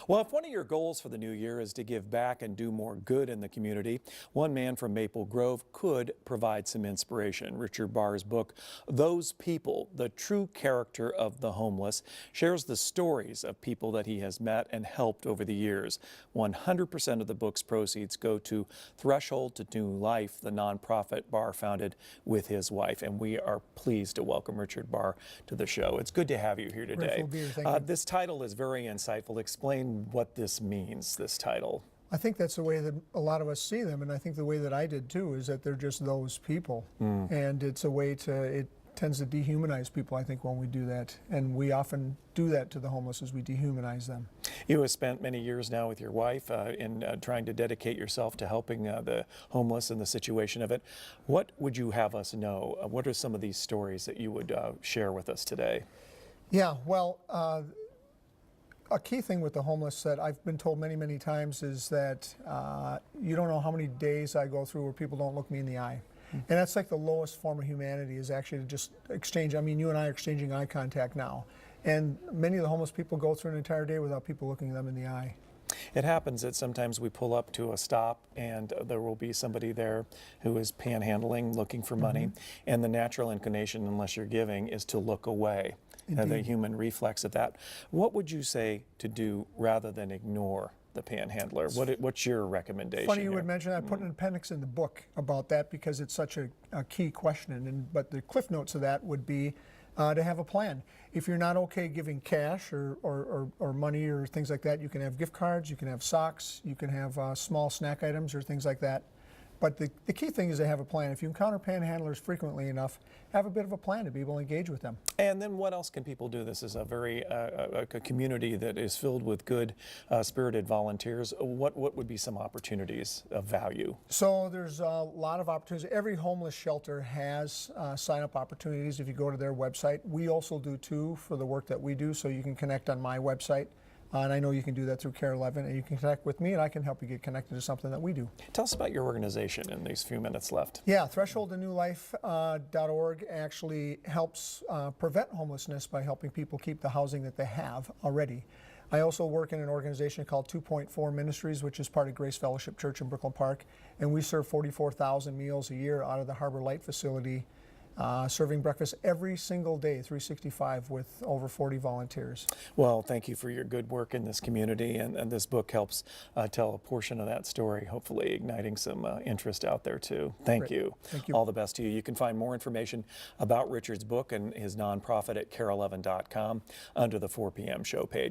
Well, if one of your goals for the new year is to give back and do more good in the community, one man from Maple Grove could provide some inspiration. Richard Bahr's book, Those People, The True Character of the Homeless, shares the stories of people that he has met and helped over the years. 100% of the book's proceeds go to Threshold to New Life, the nonprofit Bahr founded with his wife. And we are pleased to welcome Richard Bahr to the show. It's good to have you here today. Grateful to be here. Thank you. This title is very insightful. Explain what this means, this title. I think that's the way that a lot of us see them, and I think the way that I did too is that they're just those people. And it's a way it tends to dehumanize people, I think, when we do that. And we often do that to the homeless as we dehumanize them. You have spent many years now with your wife in trying to dedicate yourself to helping the homeless and the situation of it. What would you have us know? What are some of these stories that you would share with us today? Yeah, well, a key thing with the homeless that I've been told many, many times is that you don't know how many days I go through where people don't look me in the eye. And that's like the lowest form of humanity, is actually to just exchange. I mean, you and I are exchanging eye contact now. And many of the homeless people go through an entire day without people looking them in the eye. It happens that sometimes we pull up to a stop and there will be somebody there who is panhandling, looking for money. And the natural inclination, unless you're giving, is to look away. The human reflex of that. What would you say to do rather than ignore the panhandler? What's your recommendation? Funny you would mention that. I put an appendix in the book about that because it's such a key question. But the cliff notes of that would be to have a plan. If you're not okay giving cash or money or things like that, you can have gift cards, you can have socks, you can have small snack items or things like that. But the key thing is to have a plan. If you encounter panhandlers frequently enough, have a bit of a plan to be able to engage with them. And then what else can people do? This is a very a community that is filled with good, spirited volunteers. What would be some opportunities of value? So there's a lot of opportunities. Every homeless shelter has sign-up opportunities if you go to their website. We also do too for the work that we do, so you can connect on my website. And I know you can do that through KARE 11, and you can connect with me, and I can help you get connected to something that we do. Tell us about your organization in these few minutes left. Yeah, thresholdtonewlife.org actually helps prevent homelessness by helping people keep the housing that they have already. I also work in an organization called 2.4 Ministries, which is part of Grace Fellowship Church in Brooklyn Park, and we serve 44,000 meals a year out of the Harbor Light facility, serving breakfast every single day, 365, with over 40 volunteers. Well, thank you for your good work in this community, and this book helps tell a portion of that story, hopefully igniting some interest out there too. Thank you. Thank you. All the best to you. You can find more information about Richard's book and his nonprofit at KARE11.com under the 4 p.m. show page.